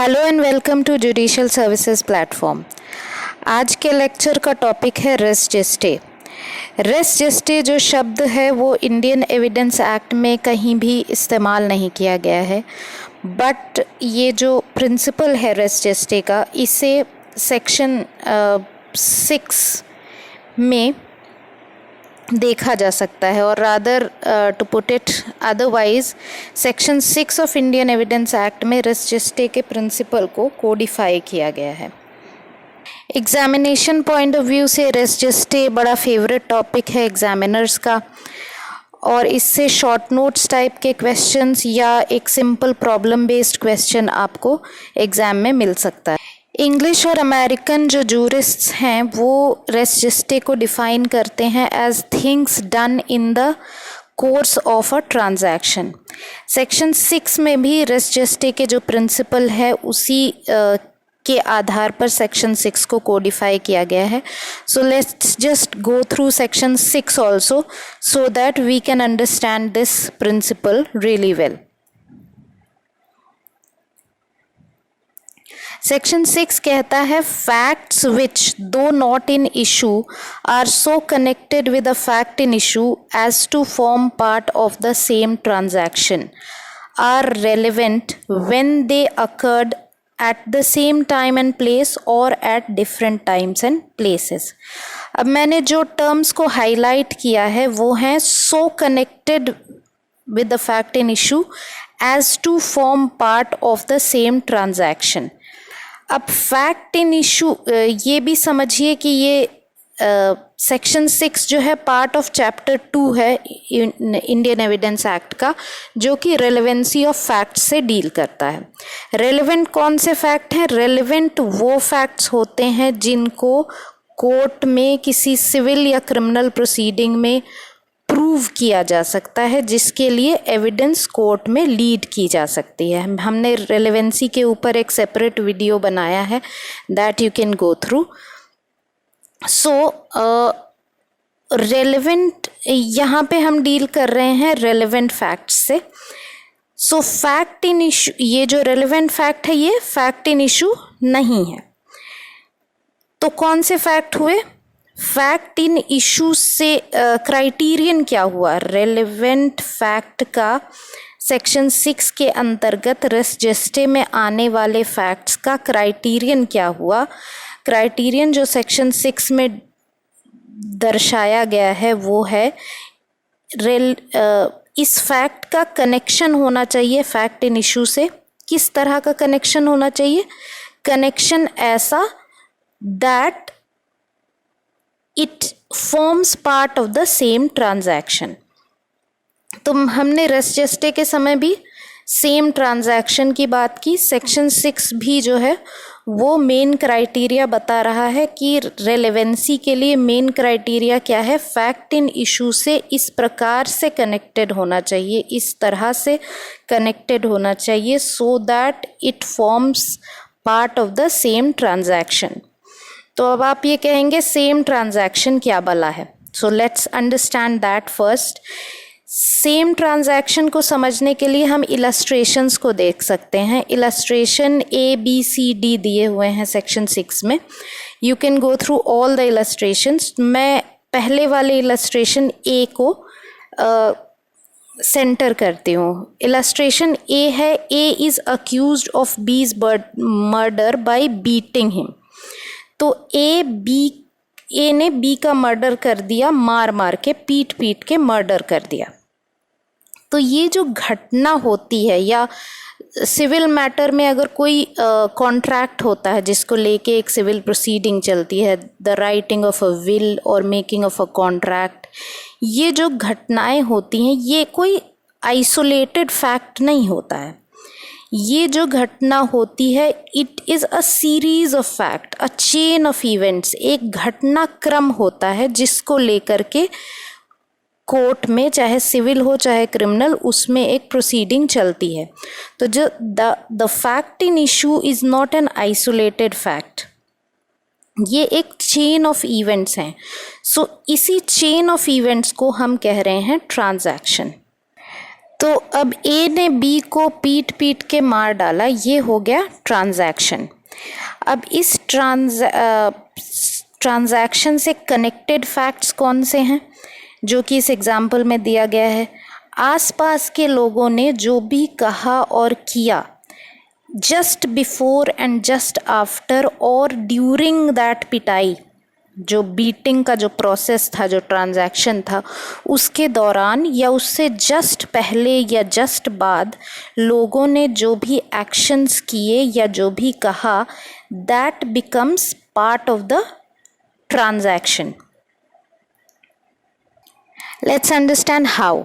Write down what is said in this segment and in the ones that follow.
Hello and welcome to judicial services platform. आज के lecture का टॉपिक है रेस जेस्टे। रेस जेस्टे जो शब्द है वो इंडियन एविडेंस एक्ट में कहीं भी इस्तेमाल नहीं किया गया है, बट ये जो प्रिंसिपल है रेस जेस्टे का, इसे सेक्शन 6 में देखा जा सकता है, और rather to put it otherwise section 6 of Indian evidence act में रेस जेस्टे के प्रिंसिपल को कोडिफाई किया गया है। एग्जामिनेशन पॉइंट ऑफ व्यू से रेस जेस्टे बड़ा फेवरेट टॉपिक है एग्जामिनर्स का, और इससे शॉर्ट नोट्स टाइप के क्वेश्चंस या एक सिंपल प्रॉब्लम बेस्ड क्वेश्चन आपको एग्जाम में मिल सकता है। इंग्लिश और अमेरिकन जो जूरिस्ट्स हैं वो रेस जेस्टे को डिफाइन करते हैं as things done in the course of a transaction. Section 6 में भी रेस जेस्टे के जो प्रिंसिपल है उसी के आधार पर सेक्शन 6 को कोडिफाई किया गया है। So let's just go through section 6 also so that we can understand this principle really well. Section 6 कहता है facts which do not in issue are so connected with a fact in issue as to form part of the same transaction are relevant when they occurred at the same time and place or at different times and places. अब मैंने जो terms को highlight किया है वो हैं सो connected with the fact in issue as to form part of the same transaction। अब fact in issue ये भी समझिए कि ये सेक्शन 6 जो है पार्ट ऑफ चैप्टर 2 है इंडियन एविडेंस एक्ट का, जो कि रेलेवेंसी ऑफ फैक्ट से डील करता है। रेलेवेंट कौन से फैक्ट हैं? रेलेवेंट वो फैक्ट्स होते हैं जिनको कोर्ट में किसी सिविल या क्रिमिनल प्रोसीडिंग में प्रूव किया जा सकता है, जिसके लिए एविडेंस कोर्ट में लीड की जा सकती है। हमने रेलेवेंसी के ऊपर एक सेपरेट वीडियो बनाया है, that you can go through. So relevant, यहाँ पे हम डील कर रहे हैं रेलेवेंट फैक्ट्स से। सो फैक्ट इन इशू, ये जो रेलेवेंट फैक्ट है ये फैक्ट इन इशू नहीं है। तो कौन से फैक्ट हुए? फैक्ट इन इशू से क्राइटेरियन क्या हुआ? रेलेवेंट फैक्ट का सेक्शन 6 के अंतर्गत रेस जेस्टे में आने वाले फैक्ट्स का क्राइटेरियन क्या हुआ? क्राइटेरियन जो सेक्शन 6 में दर्शाया गया है वो है इस फैक्ट का कनेक्शन होना चाहिए फैक्ट इन इशू से। किस तरह का कनेक्शन होना चाहिए? कनेक्शन ऐसा that it forms part of the same transaction. तो हमने रेस जेस्टे के समय भी सेम ट्रांजैक्शन की बात की। सेक्शन 6 भी जो है वो मेन क्राइटेरिया बता रहा है कि रेलेवेंसी के लिए मेन क्राइटेरिया क्या है? फैक्ट इन इशू से इस प्रकार से कनेक्टेड होना चाहिए, इस तरह से कनेक्टेड होना चाहिए so that it forms part of the same transaction. तो अब आप ये कहेंगे सेम ट्रांजैक्शन क्या भला है? So let's understand that first. Same transaction को समझने के लिए हम इलस्ट्रेशंस को देख सकते हैं। इलस्ट्रेशन ABCD दिए हुए हैं सेक्शन 6 में। You can go through all the illustrations. मैं पहले वाले इलस्ट्रेशन A को सेंटर करती हूँ। इलस्ट्रेशन A है, A is accused of B's murder bye beating him. तो ए ने बी का मर्डर कर दिया, मार मार के, पीट पीट के मर्डर कर दिया। तो ये जो घटना होती है, या सिविल मैटर में अगर कोई कॉन्ट्रैक्ट होता है जिसको लेके एक सिविल प्रोसीडिंग चलती है, the writing of a will और मेकिंग ऑफ अ कॉन्ट्रैक्ट, ये जो घटनाएं होती हैं ये कोई आइसोलेटेड फैक्ट नहीं होता है। ये जो घटना होती है it is a series of fact, a chain of events. एक घटनाक्रम होता है जिसको लेकर के कोर्ट में, चाहे सिविल हो चाहे क्रिमिनल, उसमें एक प्रोसीडिंग चलती है। तो जो the fact in issue is not an isolated fact, ये एक चेन ऑफ इवेंट्स हैं। सो इसी चेन ऑफ इवेंट्स को हम कह रहे हैं ट्रांजैक्शन। तो अब ए ने बी को पीट पीट के मार डाला, ये हो गया ट्रांजैक्शन। अब इस ट्रांजैक्शन से कनेक्टेड फैक्ट्स कौन से हैं जो कि इस एग्जाम्पल में दिया गया है? आसपास के लोगों ने जो भी कहा और किया just before and just after और ड्यूरिंग दैट पिटाई, जो बीटिंग का जो प्रोसेस था, जो ट्रांजैक्शन था, उसके दौरान या उससे जस्ट पहले या जस्ट बाद लोगों ने जो भी एक्शंस किए या जो भी कहा, that becomes part of the transaction. Let's understand how.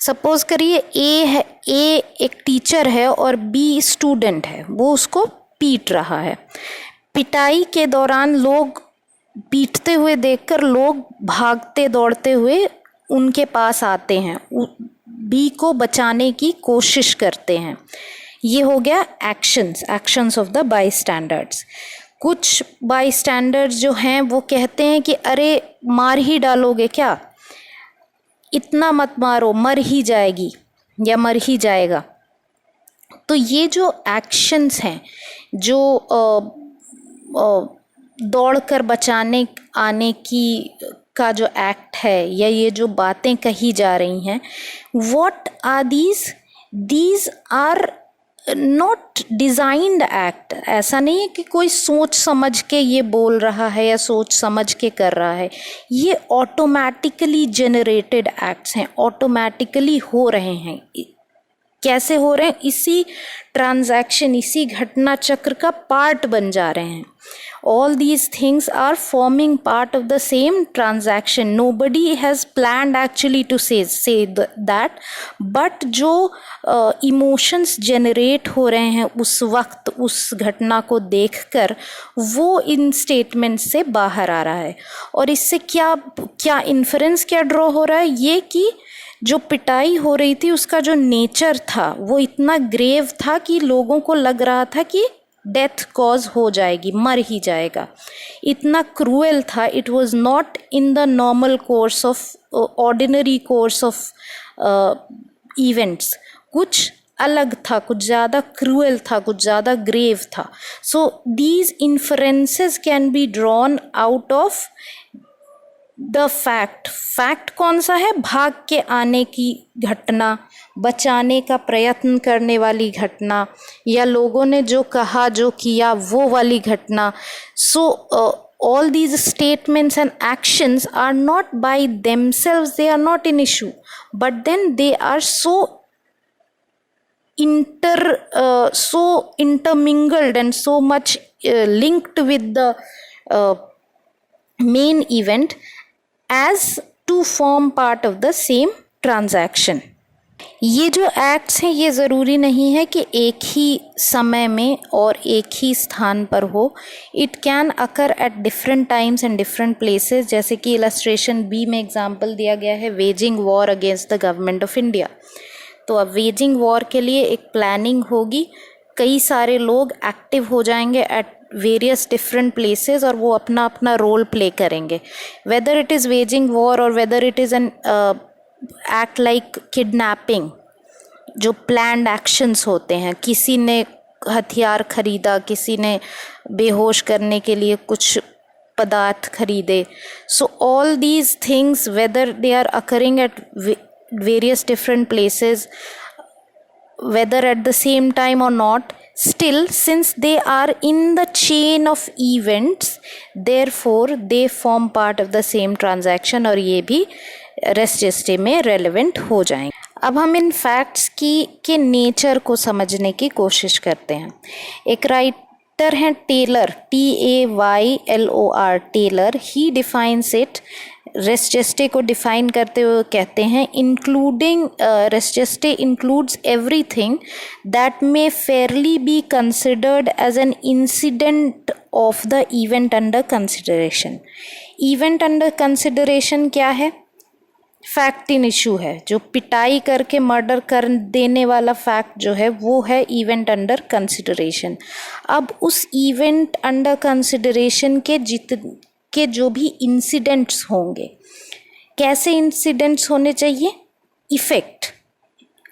Suppose करिए ए एक टीचर है और बी स्टूडेंट है, वो उसको पीट रहा है। पिटाई के दौरान लोग पीटते हुए देखकर लोग भागते दौड़ते हुए उनके पास आते हैं, बी को बचाने की कोशिश करते हैं। ये हो गया actions of the by standards. कुछ बाई स्टैंडर्ड्स जो हैं वो कहते हैं कि अरे मार ही डालोगे क्या, इतना मत मारो, मर ही जाएगी या मर ही जाएगा। तो ये जो एक्शंस हैं, जो दौड़कर बचाने आने की का जो एक्ट है या ये जो बातें कही जा रही हैं, what are these are not designed act. ऐसा नहीं है कि कोई सोच समझ के ये बोल रहा है या सोच समझ के कर रहा है, ये ऑटोमेटिकली जनरेटेड एक्ट्स हैं, ऑटोमेटिकली हो रहे हैं। कैसे हो रहे हैं? इसी ट्रांजैक्शन, इसी घटना चक्र का पार्ट बन जा रहे हैं। All these things are forming part of the same transaction. Nobody has planned actually to say that, but जो emotions generate हो रहे हैं उस वक्त उस घटना को देखकर, वो इन स्टेटमेंट से बाहर आ रहा है। और इससे क्या इन्फरेंस क्या ड्रॉ हो रहा है? ये कि जो पिटाई हो रही थी उसका जो नेचर था वो इतना ग्रेव था कि लोगों को लग रहा था कि डेथ कॉज हो जाएगी, मर ही जाएगा, इतना क्रूएल था। It was not in the normal course of ordinary course of events, कुछ अलग था, कुछ ज़्यादा क्रूएल था, कुछ ज़्यादा ग्रेव था। So these inferences can be drawn out of the fact कौन सा है? भाग के आने की घटना, बचाने का प्रयत्न करने वाली घटना, या लोगों ने जो कहा जो किया वो वाली घटना। सो all these statements and actions are not by themselves, they are not an issue, but then they are so intermingled and so much linked with the main event as to form part of the same transaction. ये जो acts हैं ये ज़रूरी नहीं है कि एक ही समय में और एक ही स्थान पर हो। It can occur at different times and different places. जैसे कि इलस्ट्रेशन बी में एग्जांपल दिया गया है, waging war against the government of India. तो अब वेजिंग वॉर के लिए एक प्लानिंग होगी, कई सारे लोग एक्टिव हो जाएंगे एट वेरियस डिफरेंट प्लेसेस और वो अपना अपना रोल प्ले करेंगे। Whether it is waging war or whether it is an act like kidnapping, जो प्लान्ड एक्शंस होते हैं, किसी ने हथियार खरीदा, किसी ने बेहोश करने के लिए कुछ पदार्थ खरीदे। So all these things, whether they are occurring at various different places, whether at the same time or not, still since they are in the chain of events, therefore they form part of the same transaction और ये भी res gestae में relevant हो जाएंगे। अब हम इन facts के nature को समझने की कोशिश करते हैं। एक राइटर हैं Taylor, TAYLOR, Taylor, he defines it. Res gestae को डिफाइन करते हुए कहते हैं, including res gestae includes everything that may fairly be considered as an incident of the event under consideration. Event under consideration क्या है? Fact in issue है। जो पिटाई करके मर्डर कर देने वाला फैक्ट जो है वो है इवेंट अंडर कंसिडरेशन। अब उस इवेंट अंडर कंसिडरेशन के जो भी इंसिडेंट्स होंगे, कैसे इंसिडेंट्स होने चाहिए? इफ़ेक्ट,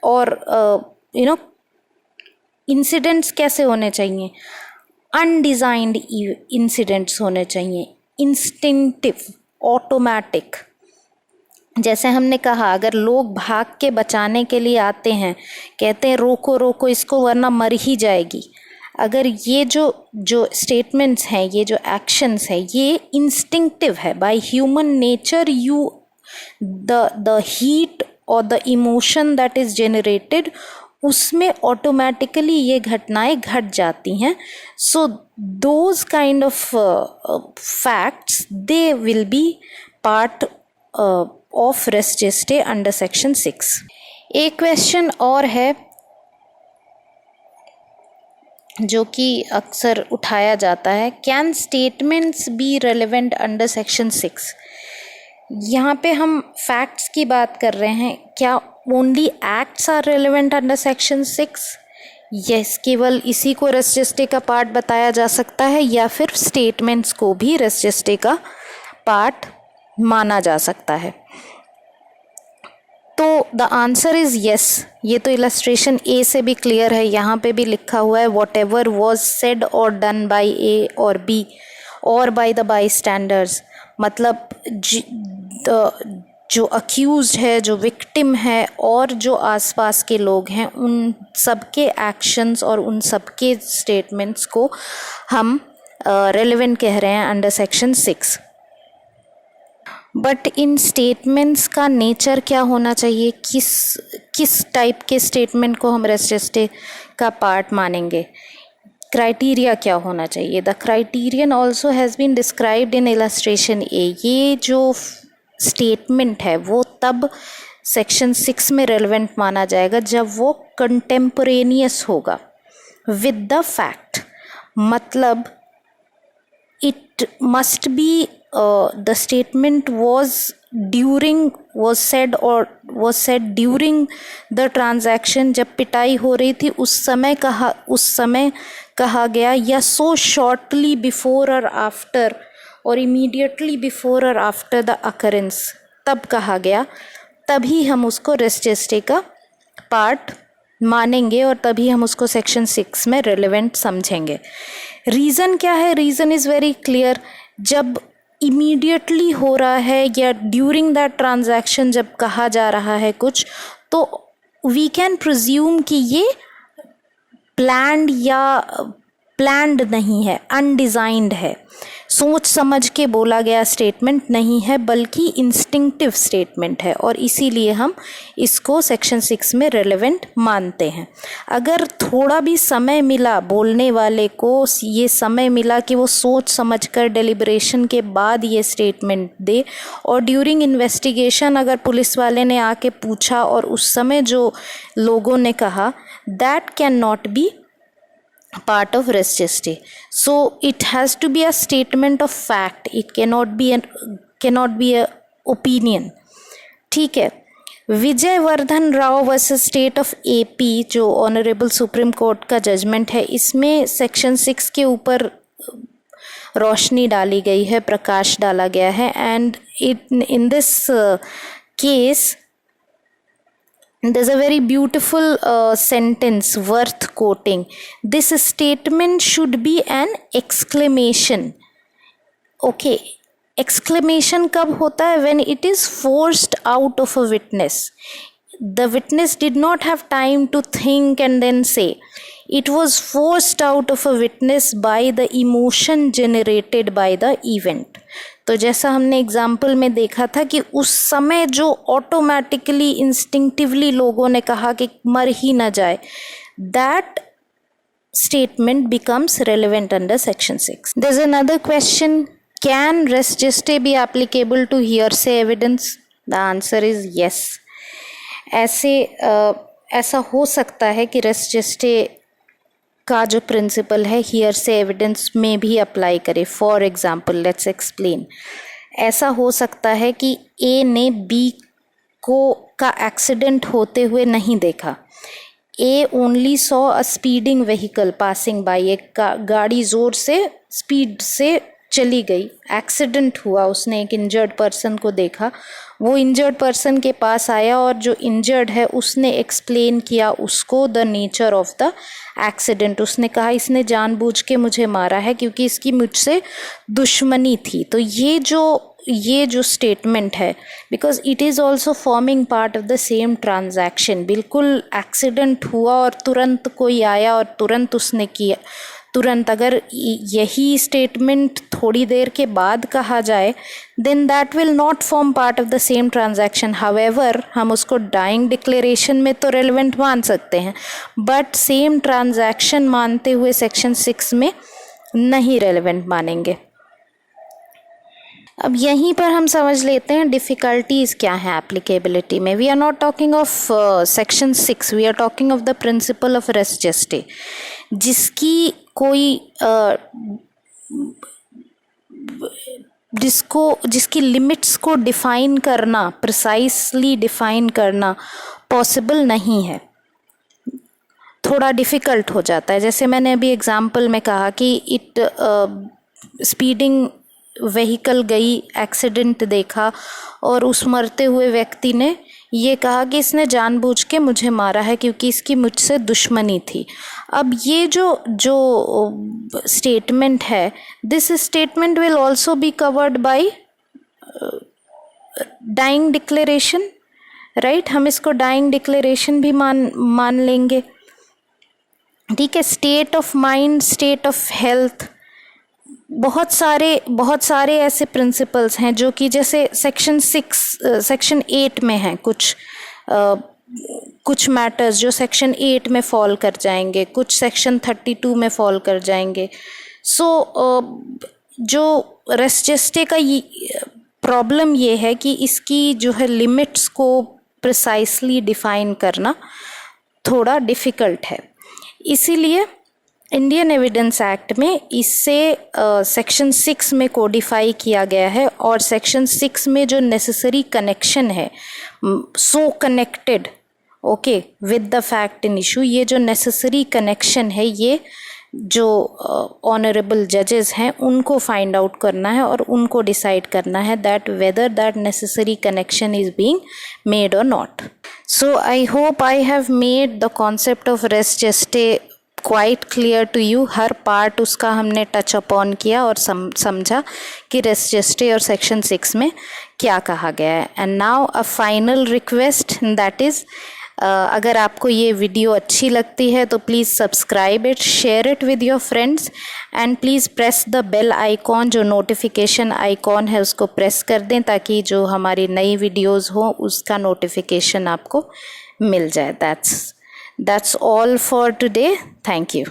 और इंसिडेंट्स कैसे होने चाहिए, अनडिजाइंड इंसिडेंट्स होने चाहिए, इंस्टिंक्टिव, ऑटोमेटिक। जैसे हमने कहा, अगर लोग भाग के बचाने के लिए आते हैं, कहते हैं रोको रोको इसको वरना मर ही जाएगी, अगर ये जो स्टेटमेंट्स हैं, ये जो एक्शंस हैं, ये इंस्टिंक्टिव है, by human nature you the heat और the emotion that is generated, उसमें ऑटोमेटिकली ये घटनाएं घट जाती हैं। So those kind of facts they will be part of res gestae under section 6। एक क्वेश्चन और है जो कि अक्सर उठाया जाता है, can statements B relevant under section 6? यहाँ पे हम फैक्ट्स की बात कर रहे हैं, क्या only acts are relevant under section 6? Yes, केवल इसी को रेस जेस्टे का पार्ट बताया जा सकता है, या फिर स्टेटमेंट्स को भी रेस जेस्टे का पार्ट माना जा सकता है? तो द आंसर इज यस। ये तो इलस्ट्रेशन ए से भी क्लियर है, यहाँ पे भी लिखा हुआ है वॉट एवर वॉज सेड और डन बाई ए और बी और बाई द बाई स्टैंडर्ड्स, मतलब जो अक्यूज्ड है, जो विक्टिम है और जो आसपास के लोग हैं, उन सबके एक्शंस और उन सबके स्टेटमेंट्स को हम रेलेवेंट कह रहे हैं under section 6। But in statements का नेचर क्या होना चाहिए, किस टाइप के स्टेटमेंट को हम रेस जेस्टे का पार्ट मानेंगे, क्राइटेरिया क्या होना चाहिए? The criterion also has been described in illustration A. ये जो स्टेटमेंट है वो तब सेक्शन 6 में रेलेवेंट माना जाएगा जब वो कंटेम्पोरेनियस होगा विद द फैक्ट, मतलब it must be the statement was said during the transaction, जब पिटाई हो रही थी उस समय कहा गया, या so shortly before or after और immediately before or after the occurrence तब कहा गया, तभी हम उसको रेस जेस्टे का पार्ट मानेंगे और तभी हम उसको सेक्शन 6 में रेलेवेंट समझेंगे। रीज़न क्या है? Reason is very clear. जब इमीडिएटली हो रहा है या ड्यूरिंग दैट ट्रांजैक्शन जब कहा जा रहा है कुछ, तो वी कैन प्रिज्यूम कि ये प्लान्ड नहीं है, अनडिज़ाइंड है, सोच समझ के बोला गया स्टेटमेंट नहीं है, बल्कि इंस्टिंक्टिव स्टेटमेंट है, और इसीलिए हम इसको सेक्शन 6 में रेलेवेंट मानते हैं। अगर थोड़ा भी समय मिला बोलने वाले को, ये समय मिला कि वो सोच समझकर डेलिब्रेशन के बाद ये स्टेटमेंट दे, और ड्यूरिंग इन्वेस्टिगेशन अगर पुलिस वाले ने आके पूछा और उस समय जो लोगों ने कहा, that can not be part of res geste. So it has to be a statement of fact, it cannot be a opinion। ठीक है। Vijay Vardhan Rao versus state of AP, जो ऑनरेबल सुप्रीम कोर्ट का जजमेंट है, इसमें सेक्शन 6 के ऊपर रोशनी डाली गई है, प्रकाश डाला गया है, and in this case there's a very beautiful sentence worth quoting. This statement should be an exclamation. Okay, exclamation कब होता है? When it is forced out of a witness. The witness did not have time to think and then say. It was forced out of a witness by the emotion generated by the event. तो जैसा हमने example में देखा था कि उस समय जो ऑटोमेटिकली इंस्टिंक्टिवली लोगों ने कहा कि मर ही ना जाए, that statement becomes relevant under section 6। There is another question, can res gestae be applicable to hearsay evidence? The answer is yes. ऐसा हो सकता है कि रेस जेस्टे का जो प्रिंसिपल है हियरसे एविडेंस में भी अप्लाई करे। For example, let's explain. ऐसा हो सकता है कि ए ने बी का एक्सीडेंट होते हुए नहीं देखा। He only saw a speeding vehicle passing by, एक गाड़ी ज़ोर से स्पीड से चली गई, एक्सीडेंट हुआ, उसने एक इंजर्ड पर्सन को देखा, वो इंजर्ड पर्सन के पास आया और जो इंजर्ड है उसने एक्सप्लेन किया उसको the nature of the accident. उसने कहा इसने जानबूझ के मुझे मारा है क्योंकि इसकी मुझसे दुश्मनी थी। तो ये जो स्टेटमेंट है, because it is also forming part of the same transaction, बिल्कुल एक्सीडेंट हुआ और तुरंत कोई आया और तुरंत उसने किया, तुरंत अगर यही स्टेटमेंट थोड़ी देर के बाद कहा जाए then that will not form part of the same transaction. However हम उसको डाइंग डिक्लेरेशन में तो रेलेवेंट मान सकते हैं, बट सेम ट्रांजैक्शन मानते हुए सेक्शन 6 में नहीं रेलेवेंट मानेंगे। अब यहीं पर हम समझ लेते हैं डिफ़िकल्टीज़ क्या हैं एप्लीकेबिलिटी में। We are not talking of section 6, we are talking of the principle of res gestae, जिसकी कोई जिसकी लिमिट्स को डिफ़ाइन करना, प्रिसाइसली डिफ़ाइन करना पॉसिबल नहीं है, थोड़ा डिफ़िकल्ट हो जाता है। जैसे मैंने अभी एग्जाम्पल में कहा कि स्पीडिंग व्हीकल गई, एक्सीडेंट देखा और उस मरते हुए व्यक्ति ने ये कहा कि इसने जानबूझ के मुझे मारा है क्योंकि इसकी मुझसे दुश्मनी थी। अब ये जो स्टेटमेंट है, this statement will also be covered by dying declaration, right. हम इसको डाइंग डिक्लेरेशन भी मान लेंगे, ठीक है। State of mind, state of health, बहुत सारे ऐसे प्रिंसिपल्स हैं जो कि जैसे सेक्शन 8 में हैं, कुछ मैटर्स जो सेक्शन 8 में फॉल कर जाएंगे, कुछ सेक्शन 32 में फॉल कर जाएंगे। जो रेस जेस्टे का प्रॉब्लम ये है कि इसकी जो है लिमिट्स को प्रिसाइसली डिफाइन करना थोड़ा डिफ़िकल्ट है। इसीलिए इंडियन एविडेंस एक्ट में इससे सेक्शन 6 में कोडिफाई किया गया है और सेक्शन 6 में जो नेसेसरी कनेक्शन है, सो connected okay with the fact in issue, ये जो नेसेसरी कनेक्शन है ये जो ऑनरेबल जजेस हैं उनको फाइंड आउट करना है और उनको डिसाइड करना है that whether that necessary connection is being made or not. So I hope I have made the concept of res gestae quite clear to you. हर पार्ट उसका हमने टच अपॉन किया और समझा कि रेस जेस्टे और सेक्शन 6 में क्या कहा गया है। And now a final request, that is अगर आपको ये वीडियो अच्छी लगती है तो please subscribe it, share it with your friends and please press the bell icon, जो नोटिफिकेशन आइकॉन है उसको प्रेस कर दें ताकि जो हमारी नई वीडियोस हो उसका नोटिफिकेशन आपको मिल जाए। That's all for today. Thank you.